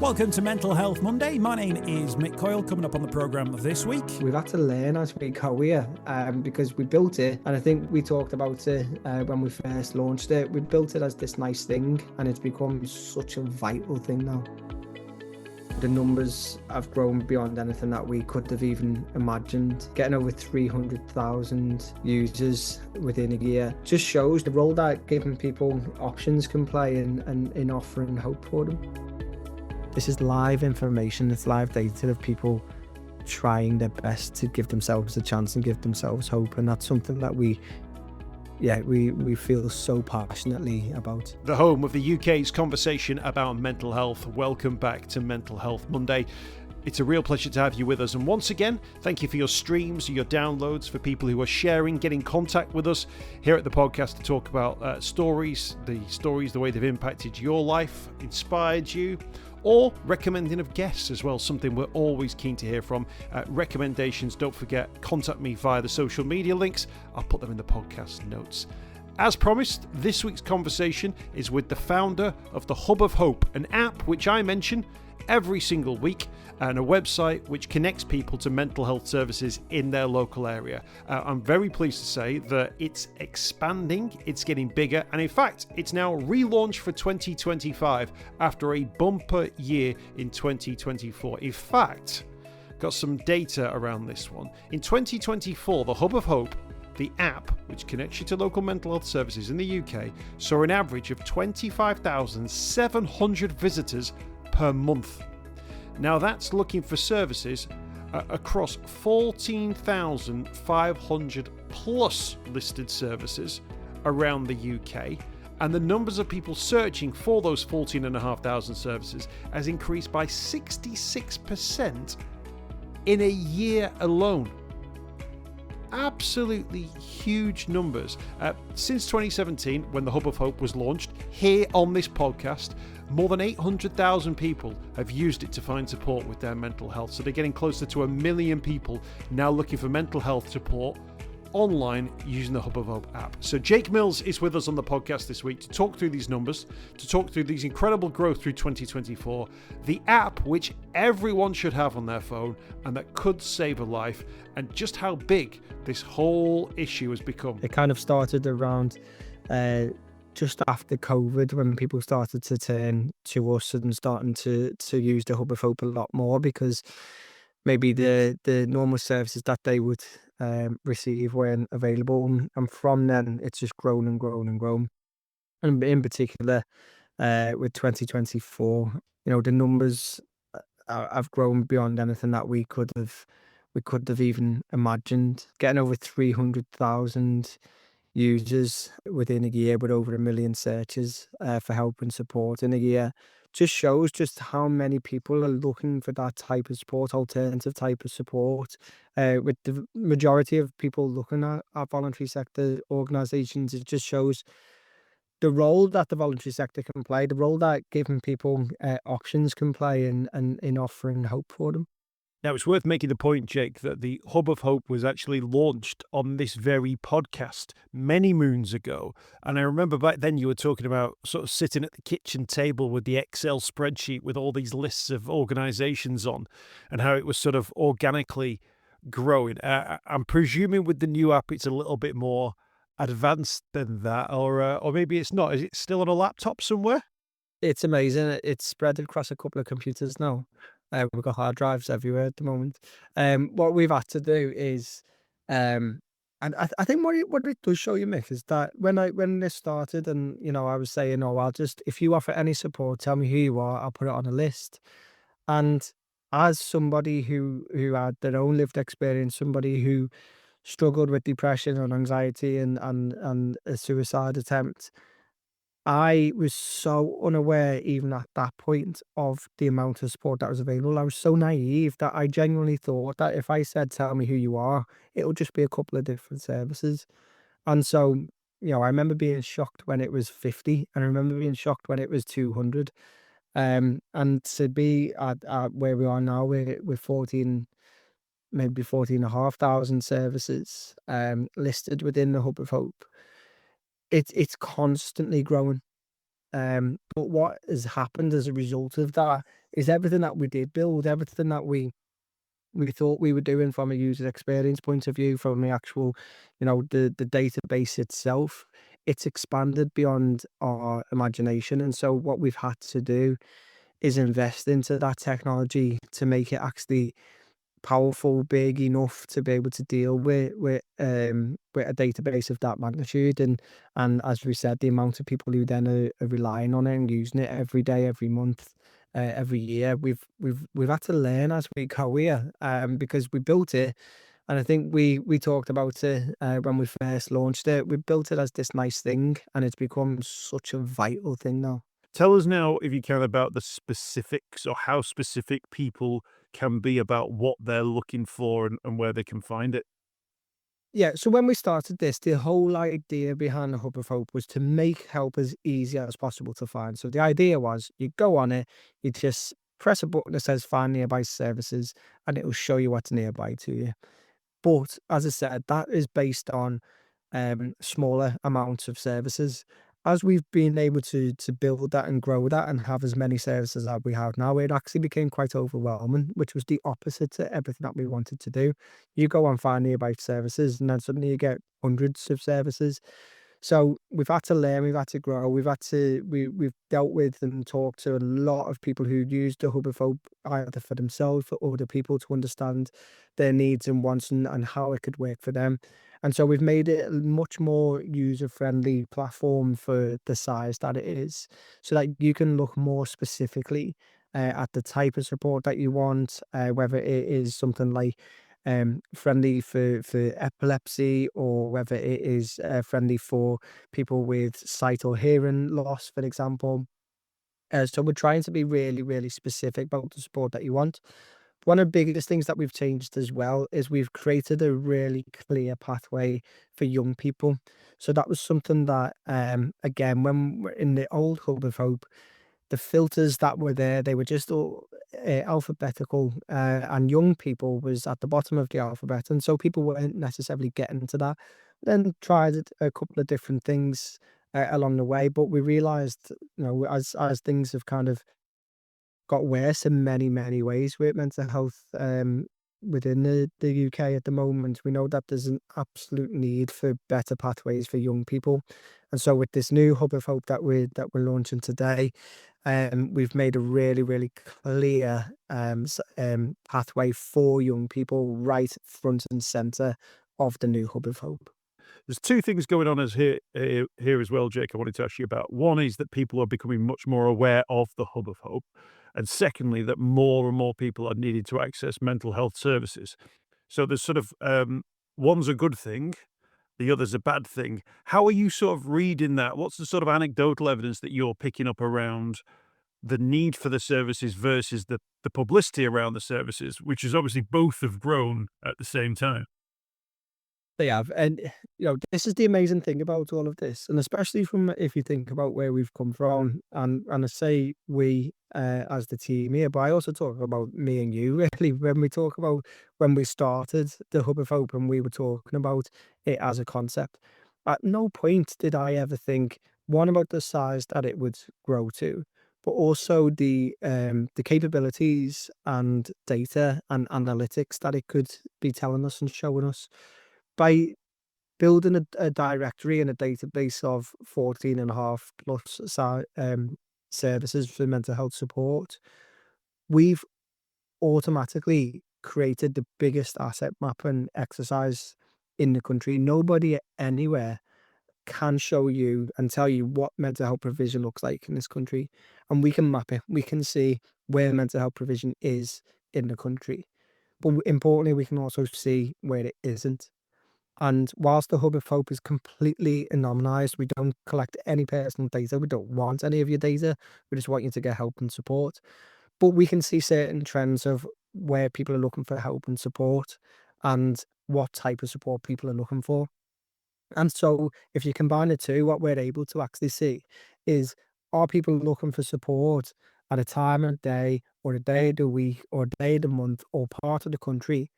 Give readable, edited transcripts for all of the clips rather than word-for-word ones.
Welcome to Mental Health Monday. My name is Mick Coyle. Coming up on the programme this week, we've had to learn as we go here because we built it, and I think we talked about it when we first launched it. We built it as this nice thing, and it's become such a vital thing now. The numbers have grown beyond anything that we could have even imagined. Getting over 300,000 users within a year just shows the role that giving people options can play in offering hope for them. This is live information, it's live data of people trying their best to give themselves a chance and give themselves hope, and that's something that we feel so passionately about. The home of the UK's conversation about mental health. Welcome back to Mental Health Monday. It's a real pleasure to have you with us. And once again, thank you for your streams, your downloads, for people who are sharing, getting in contact with us here at the podcast to talk about stories, the way they've impacted your life, inspired you, or recommending of guests as well, something we're always keen to hear from. Recommendations, don't forget, contact me via the social media links. I'll put them in the podcast notes. As promised, this week's conversation is with the founder of the Hub of Hope, an app which I mention every single week, and a website which connects people to mental health services in their local area. I'm very pleased to say that it's expanding, it's getting bigger, and in fact, it's now relaunched for 2025 after a bumper year in 2024. In fact, got some data around this one. In 2024, the Hub of Hope, the app, which connects you to local mental health services in the UK, saw an average of 25,700 visitors per month. Now that's looking for services across 14,500 plus listed services around the UK, and the numbers of people searching for those 14,500 services has increased by 66% in a year alone. Absolutely huge numbers. Since 2017, when the Hub of Hope was launched, here on this podcast, more than 800,000 people have used it to find support with their mental health. So they're getting closer to 1 million people now looking for mental health support online using the Hub of Hope app. So Jake Mills is with us on the podcast this week to talk through these numbers, to talk through these incredible growth through 2024, the app which everyone should have on their phone and that could save a life, and just how big this whole issue has become. It kind of started around just after COVID, when people started to turn to us and starting to use the Hub of Hope a lot more, because maybe the normal services that they would receive weren't available, and from then it's just grown and grown and grown. And in particular, with 2024, the numbers have grown beyond anything that we could have even imagined. Getting over 300,000 users within a year with over 1 million searches for help and support in a year just shows just how many people are looking for that type of support, alternative type of support. With the majority of people looking at voluntary sector organisations, it just shows the role that the voluntary sector can play, the role that giving people options can play in offering hope for them. Now, it's worth making the point, Jake, that the Hub of Hope was actually launched on this very podcast many moons ago. And I remember back then you were talking about sort of sitting at the kitchen table with the Excel spreadsheet with all these lists of organisations on, and how it was sort of organically growing. I'm presuming with the new app it's a little bit more advanced than that, or maybe it's not. Is it still on a laptop somewhere? It's amazing. It's spread across a couple of computers now. We've got hard drives everywhere at the moment. What we've had to do is, and I think what it does show you, Mick, is that when this started, and I was saying, oh, if you offer any support, tell me who you are, I'll put it on a list. And as somebody who had their own lived experience, somebody who struggled with depression and anxiety and a suicide attempt, I was so unaware, even at that point, of the amount of support that was available. I was so naive that I genuinely thought that if I said, tell me who you are, it'll just be a couple of different services. And so, I remember being shocked when it was 50, and I remember being shocked when it was 200. And to be at where we are now, we're 14, maybe 14,500 services listed within the Hub of Hope. It's constantly growing. But what has happened as a result of that is everything that we did build, everything that we thought we were doing from a user experience point of view, from the actual, the database itself, it's expanded beyond our imagination. And so what we've had to do is invest into that technology to make it actually powerful, big enough to be able to deal with a database of that magnitude. And as we said, the amount of people who then are relying on it and using it every day, every month, every year, we've had to learn as we go here, because we built it. And I think we talked about it when we first launched it. We built it as this nice thing, and it's become such a vital thing now. Tell us now, if you can, about the specifics or how specific people can be about what they're looking for and where they can find it. Yeah, so when we started this, the whole idea behind the Hub of Hope was to make help as easy as possible to find. So the idea was you go on it, you just press a button that says find nearby services, and it will show you what's nearby to you. But as I said, that is based on smaller amounts of services. As we've been able to build that and grow that and have as many services as we have now, it actually became quite overwhelming, which was the opposite to everything that we wanted to do. You go and find nearby services, and then suddenly you get hundreds of services. So we've had to learn, we've had to grow, we've dealt with and talked to a lot of people who use the Hub of Hope either for themselves or other people to understand their needs and wants and how it could work for them. And so we've made it a much more user-friendly platform for the size that it is, so that you can look more specifically at the type of support that you want, whether it is something like friendly for epilepsy, or whether it is friendly for people with sight or hearing loss, for example. So we're trying to be really, really specific about the support that you want. One of the biggest things that we've changed as well is we've created a really clear pathway for young people. So that was something that, again, when we're in the old Hub of Hope, the filters that were there, they were just all alphabetical, and young people was at the bottom of the alphabet, and so people weren't necessarily getting to that. Then tried a couple of different things along the way, but we realized, as things have kind of got worse in many, many ways with mental health within the UK at the moment. We know that there's an absolute need for better pathways for young people. And so with this new Hub of Hope that we're launching today, we've made a really, really clear pathway for young people right front and center of the new Hub of Hope. There's two things going on here as well, Jake, I wanted to ask you about. One is that people are becoming much more aware of the Hub of Hope. And secondly, that more and more people are needing to access mental health services. So there's sort of one's a good thing, the other's a bad thing. How are you sort of reading that? What's the sort of anecdotal evidence that you're picking up around the need for the services versus the publicity around the services, which is obviously both have grown at the same time? They have, and this is the amazing thing about all of this, and especially from if you think about where we've come from, and I say we as the team here, but I also talk about me and you really when we talk about when we started the Hub of Hope and we were talking about it as a concept. At no point did I ever think one about the size that it would grow to, but also the capabilities and data and analytics that it could be telling us and showing us by building a directory and a database of 14 and a half plus services for mental health support. We've automatically created the biggest asset mapping exercise in the country. Nobody anywhere can show you and tell you what mental health provision looks like in this country. And we can map it. We can see where mental health provision is in the country. But importantly, we can also see where it isn't. And whilst the Hub of Hope is completely anonymized, we don't collect any personal data. We don't want any of your data. We just want you to get help and support. But we can see certain trends of where people are looking for help and support and what type of support people are looking for. And so if you combine the two, what we're able to actually see is, are people looking for support at a time of day or a day of the week or a day of the month or part of the country?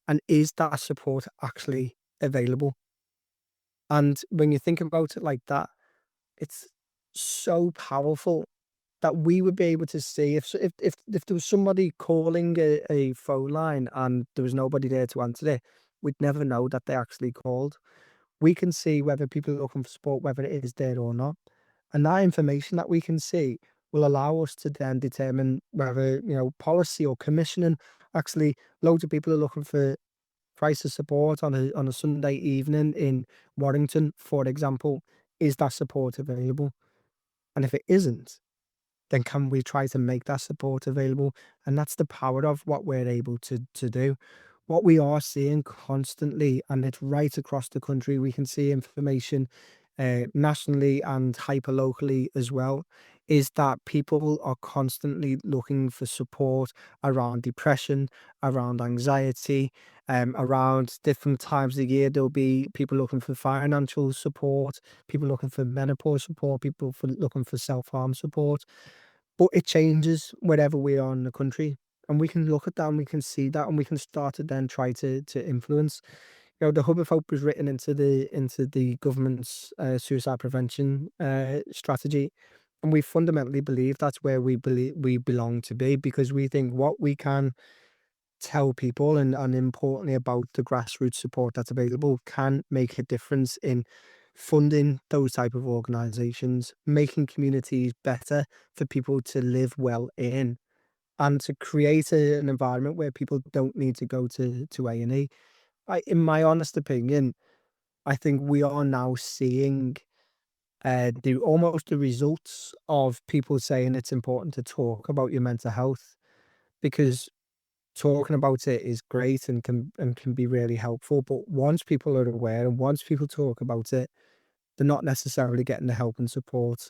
And is that support actually available? And when you think about it like that, it's so powerful that we would be able to see if there was somebody calling a phone line and there was nobody there to answer it, we'd never know that they actually called. We can see whether people are looking for support, whether it is there or not. And that information that we can see will allow us to then determine whether, policy or commissioning, actually loads of people are looking for crisis support on a Sunday evening in Warrington, for example. Is that support available? And if it isn't, then can we try to make that support available? And that's the power of what we're able to do. What we are seeing constantly, and it's right across the country, we can see information nationally and hyper locally as well, is that people are constantly looking for support around depression, around anxiety, around different times of the year. There'll be people looking for financial support, people looking for menopause support, people looking for self harm support. But it changes wherever we are in the country, and we can look at that and we can see that and we can start to then try to influence. The Hub of Hope was written into the government's suicide prevention strategy, and we fundamentally believe that's where we believe we belong to be, because we think what we can tell people and importantly about the grassroots support that's available can make a difference in funding those type of organizations, making communities better for people to live well in, and to create an environment where people don't need to go to A&E. In my honest opinion, I think we are now seeing the almost the results of people saying it's important to talk about your mental health, because talking about it is great and can be really helpful. But once people are aware and once people talk about it, they're not necessarily getting the help and support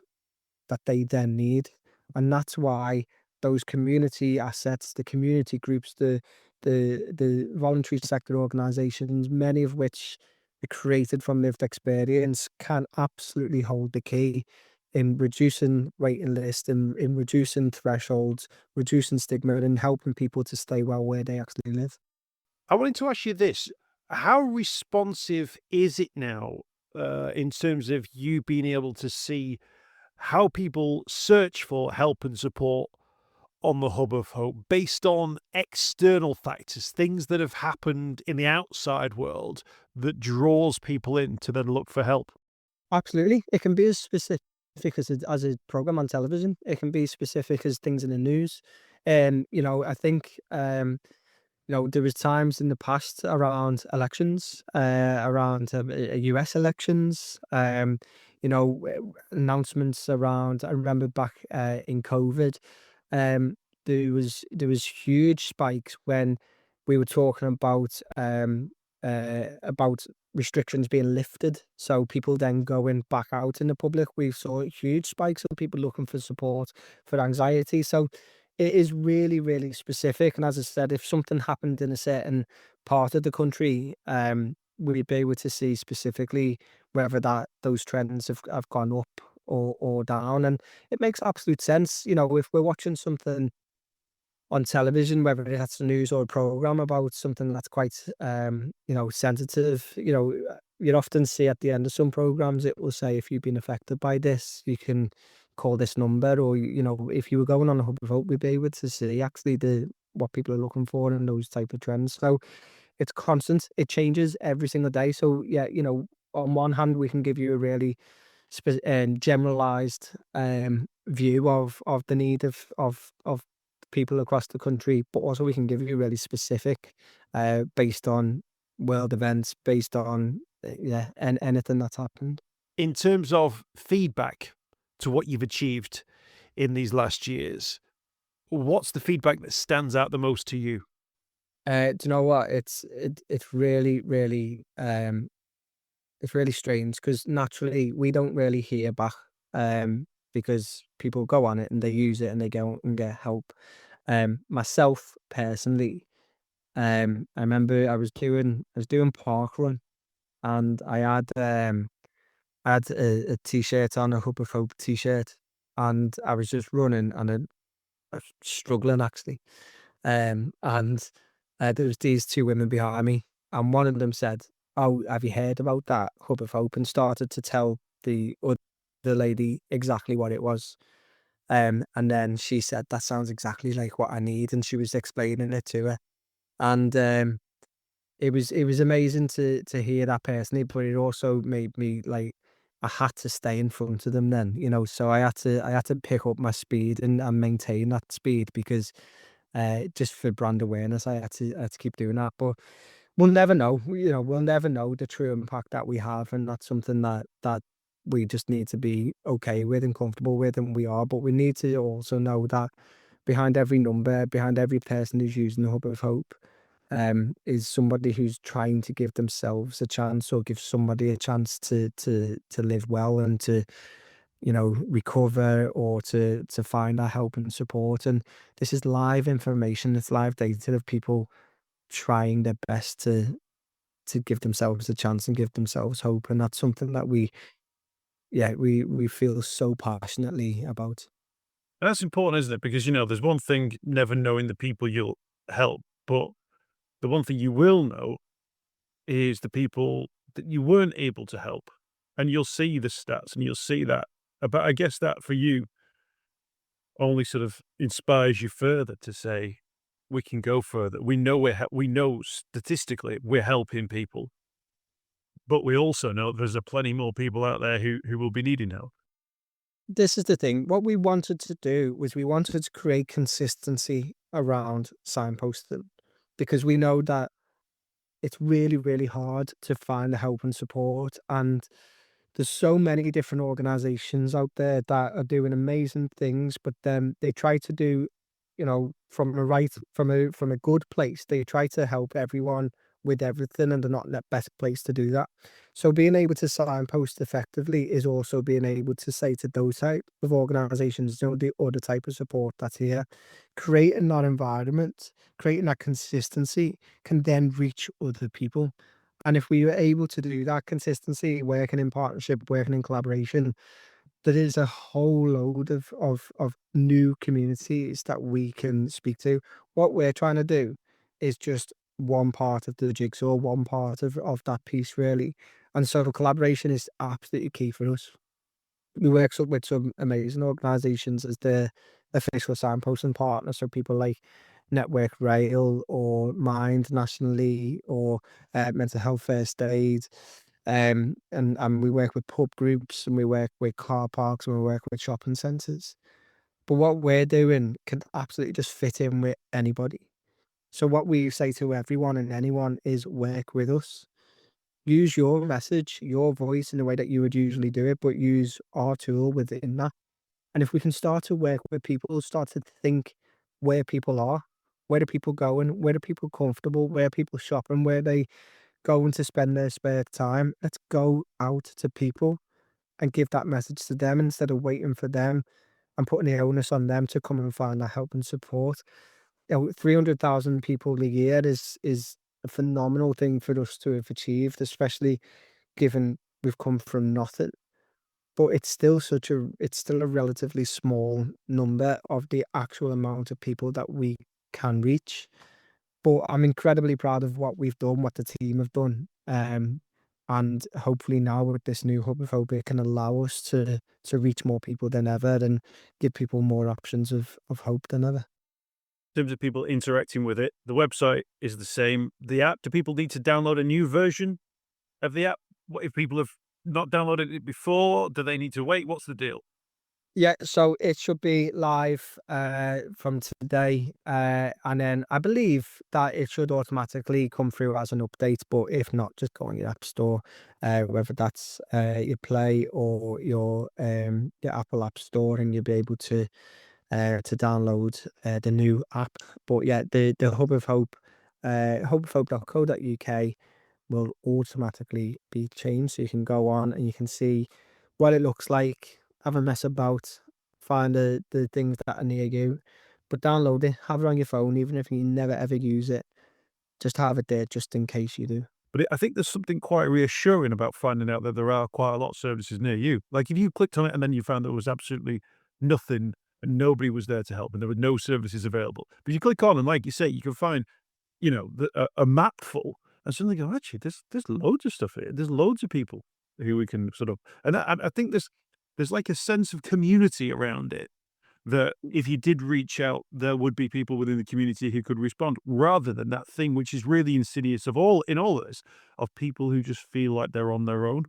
that they then need. And that's why those community assets, the community groups, the voluntary sector organizations, many of which are created from lived experience, can absolutely hold the key in reducing waiting lists, in reducing thresholds, reducing stigma, and helping people to stay well where they actually live. I wanted to ask you this. How responsive is it now in terms of you being able to see how people search for help and support on the Hub of Hope based on external factors, things that have happened in the outside world that draws people in to then look for help? Absolutely. It can be as specific as a program on television. It can be specific as things in the news. I think there was times in the past around elections, around US elections, announcements around. I remember back in COVID, there was huge spikes when we were talking about restrictions being lifted, so people then going back out in the public. We saw huge spikes of people looking for support for anxiety. So it is really, really specific. And as I said, if something happened in a certain part of the country, we'd be able to see specifically whether those trends have gone up or down. And it makes absolute sense. If we're watching something on television, whether that's a news or a program about something that's quite, sensitive. You'd often see at the end of some programs, it will say, if you've been affected by this, you can call this number, or, if you were going on a Hub of Hope, we'd be able to see actually what people are looking for and those type of trends. So it's constant. It changes every single day. So yeah, on one hand, we can give you a really generalized view of the need of people across the country, but also we can give you really specific, based on world events, based on yeah, and anything that's happened. In terms of feedback to what you've achieved in these last years, what's the feedback that stands out the most to you? Do you know what? It's really, really it's really strange, because naturally we don't really hear back, because people go on it and they use it and they go and get help. Myself personally, I remember I was doing park run, and I had a t-shirt on, a Hub of Hope t-shirt, and I was just running and I was struggling actually. And there was these two women behind me, and one of them said, "Oh, have you heard about that Hub of Hope?" and started to tell the other. the lady exactly what it was. And then she said, "That sounds exactly like what I need," and she was explaining it to her. And it was amazing to hear that personally, but it also made me like I had to stay in front of them then, so I had to pick up my speed and maintain that speed because just for brand awareness, I had to keep doing that. But we'll never know, we'll never know the true impact that we have, and that's something that we just need to be okay with and comfortable with, and we are. But we need to also know that behind every number, behind every person who's using the Hub of Hope, is somebody who's trying to give themselves a chance or give somebody a chance to live well and to recover or to find that help and support. And this is live information, it's live data of people trying their best to give themselves a chance and give themselves hope. And that's something that we feel so passionately about. And that's important, isn't it? Because, there's one thing never knowing the people you'll help, but the one thing you will know is the people that you weren't able to help. And you'll see the stats and you'll see that. But I guess that for you only sort of inspires you further to say, we can go further. We know we know statistically we're helping people, but we also know there's a plenty more people out there who will be needing help. This is the thing. What we wanted to do was we wanted to create consistency around signposting because we know that it's really, really hard to find the help and support. And there's so many different organizations out there that are doing amazing things, but then they try to do, from a good place. They try to help everyone with everything, and they're not in the best place to do that. So being able to signpost effectively is also being able to say to those type of organizations, the other type of support that's here, creating that environment, creating that consistency can then reach other people. And if we were able to do that consistency, working in partnership, working in collaboration, there is a whole load of new communities that we can speak to. What we're trying to do is just one part of the jigsaw, one part of that piece, really. And so collaboration is absolutely key for us. We work with some amazing organizations as the official signposting partner. So people like Network Rail or Mind nationally or Mental Health First Aid. And we work with pub groups and we work with car parks and we work with shopping centres. But what we're doing can absolutely just fit in with anybody. So what we say to everyone and anyone is work with us. Use your message, your voice in the way that you would usually do it, but use our tool within that. And if we can start to work with people, start to think where people are, where do people going, where do people comfortable, where are people shopping, where they going to spend their spare time. Let's go out to people and give that message to them instead of waiting for them and putting the onus on them to come and find that help and support. 300,000 people a year is a phenomenal thing for us to have achieved, especially given we've come from nothing. But it's still a relatively small number of the actual amount of people that we can reach. But I'm incredibly proud of what we've done, what the team have done. And hopefully now with this new hub of hope, it can allow us to reach more people than ever and give people more options of hope than ever. In terms of people interacting with it, the website is the same. The app, do people need to download a new version of the app? What if people have not downloaded it before? Do they need to wait? What's the deal? Yeah, so it should be live from today, and then I believe that it should automatically come through as an update. But if not, just go on your app store, whether that's your Play or your Apple App Store, and you'll be able to download the new app. But yeah, the Hub of Hope, hubofhope.co.uk will automatically be changed. So you can go on and you can see what it looks like, have a mess about, find the things that are near you, but download it, have it on your phone, even if you never ever use it, just have it there just in case you do. But I think there's something quite reassuring about finding out that there are quite a lot of services near you. Like if you clicked on it and then you found there was absolutely nothing and nobody was there to help and there were no services available. But you click on and like you say, you can find, a map full and suddenly go, actually, there's loads of stuff here. There's loads of people who we can sort of, and I think this, there's like a sense of community around it, that if you did reach out, there would be people within the community who could respond, rather than that thing which is really insidious in all of this, of people who just feel like they're on their own.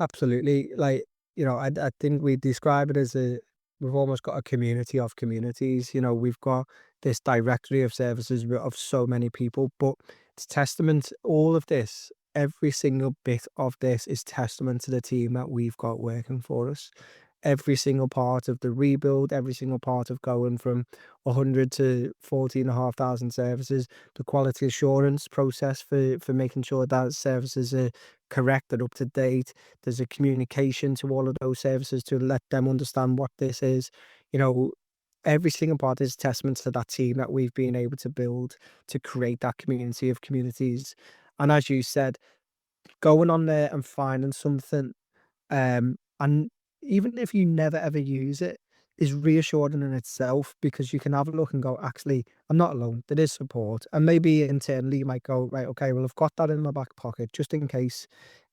Absolutely. Like, I think we describe it as we've almost got a community of communities. We've got this directory of services of so many people, but it's testament, all of this, every single bit of this is testament to the team that we've got working for us. Every single part of the rebuild, every single part of going from 100 to 14,500 services, the quality assurance process for making sure that services are correct and up to date. There's a communication to all of those services to let them understand what this is. You know, every single part is testament to that team that we've been able to build to create that community of communities. And as you said, going on there and finding something, and even if you never ever use it, is reassuring in itself, because you can have a look and go, actually, I'm not alone. There is support. And maybe internally you might go, right, okay, well, I've got that in my back pocket just in case.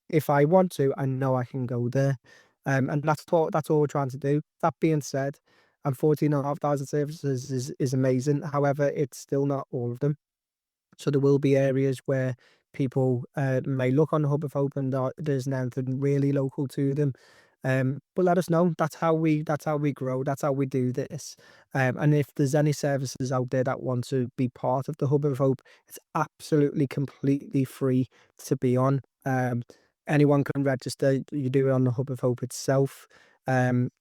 If I want to, I know I can go there. And that's all we're trying to do. That being said, and 14,500 services is amazing. However, it's still not all of them. So there will be areas where people may look on the Hub of Hope and there's nothing really local to them. But let us know. That's how we grow. That's how we do this. And if there's any services out there that want to be part of the Hub of Hope, it's absolutely completely free to be on. Anyone can register. You do it on the Hub of Hope itself.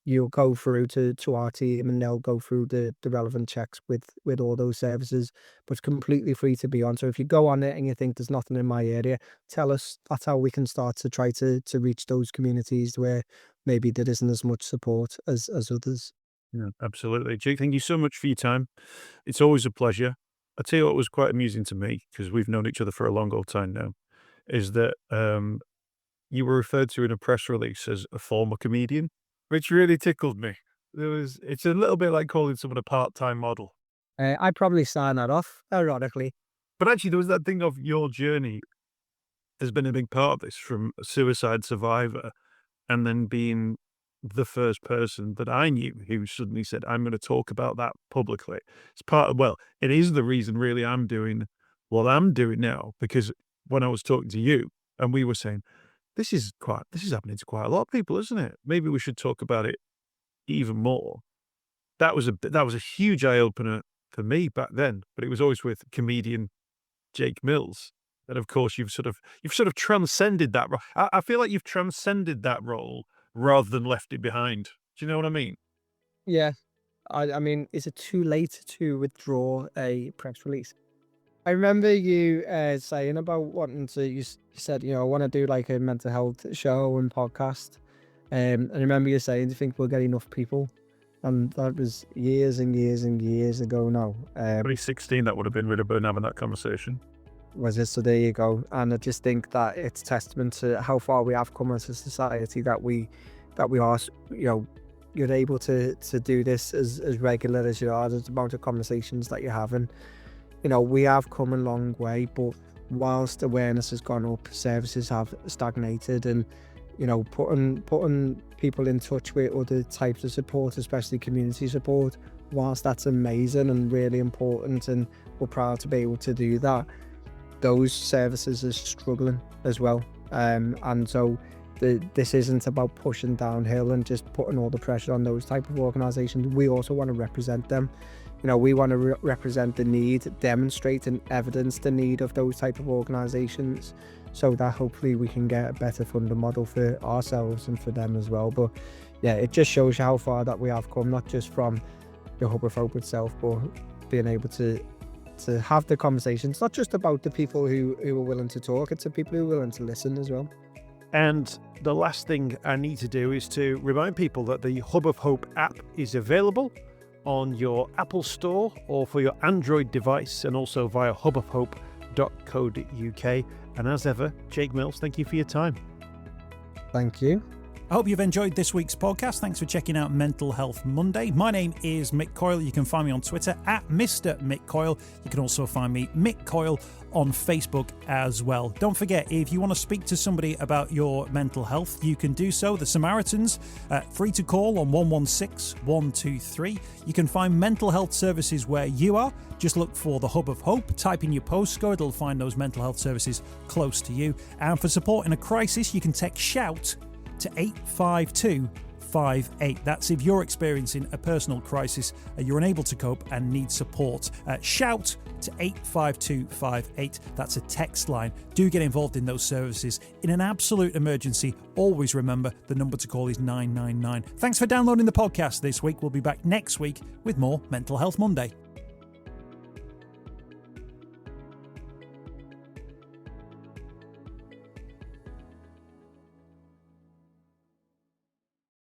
You'll go through to our team and they'll go through the relevant checks with all those services, but it's completely free to be on. So if you go on it and you think there's nothing in my area, tell us. That's how we can start to try to reach those communities where maybe there isn't as much support as others. Yeah, absolutely. Jake, thank you so much for your time. It's always a pleasure. I tell you what was quite amusing to me, because we've known each other for a long old time now, is that you were referred to in a press release as a former comedian, which really tickled me. It's a little bit like calling someone a part-time model. I'd probably sign that off, ironically. But actually, there was that thing of your journey has been a big part of this, from a suicide survivor and then being the first person that I knew who suddenly said, I'm going to talk about that publicly. It's part of, well, it is the reason really I'm doing what I'm doing now, because when I was talking to you and we were saying, this is happening to quite a lot of people, isn't it? Maybe we should talk about it even more. That was a huge eye opener for me back then, but it was always with comedian Jake Mills. And of course, you've sort of transcended that role. I feel like you've transcended that role rather than left it behind. Do you know what I mean? Yeah. I mean, is it too late to withdraw a press release? I remember you saying about wanting to, you said, I want to do like a mental health show and podcast. And I remember you saying, do you think we'll get enough people? And that was years and years and years ago now. 2016, that would have been really been having that conversation. Was it? So there you go. And I just think that it's testament to how far we have come as a society, that we are, you're able to do this as regular as you are. There's the amount of conversations that you're having. We have come a long way, but whilst awareness has gone up, services have stagnated, and putting people in touch with other types of support, especially community support, whilst that's amazing and really important, and we're proud to be able to do that, those services are struggling as well. And so this isn't about pushing downhill and just putting all the pressure on those type of organisations. We also want to represent them. We want to represent the need, demonstrate and evidence the need of those type of organisations, so that hopefully we can get a better funding model for ourselves and for them as well. But yeah, it just shows you how far that we have come, not just from the Hub of Hope itself, but being able to have the conversations, not just about the people who are willing to talk, it's the people who are willing to listen as well. And the last thing I need to do is to remind people that the Hub of Hope app is available on your Apple Store or for your Android device, and also via hubofhope.co.uk. And as ever, Jake Mills, thank you for your time. Thank you. I hope you've enjoyed this week's podcast. Thanks for checking out Mental Health Monday. My name is Mick Coyle. You can find me on Twitter at Mr. Mick Coyle. You can also find me, Mick Coyle, on Facebook as well. Don't forget, if you want to speak to somebody about your mental health, you can do so. The Samaritans, free to call on 116 123. You can find mental health services where you are. Just look for the Hub of Hope, type in your postcode, it'll find those mental health services close to you. And for support in a crisis, you can text SHOUT to 85258. That's if you're experiencing a personal crisis, you're unable to cope and need support. Shout to 85258. That's a text line. Do get involved in those services. In an absolute emergency, always remember the number to call is 999. Thanks for downloading the podcast this week. We'll be back next week with more Mental Health Monday.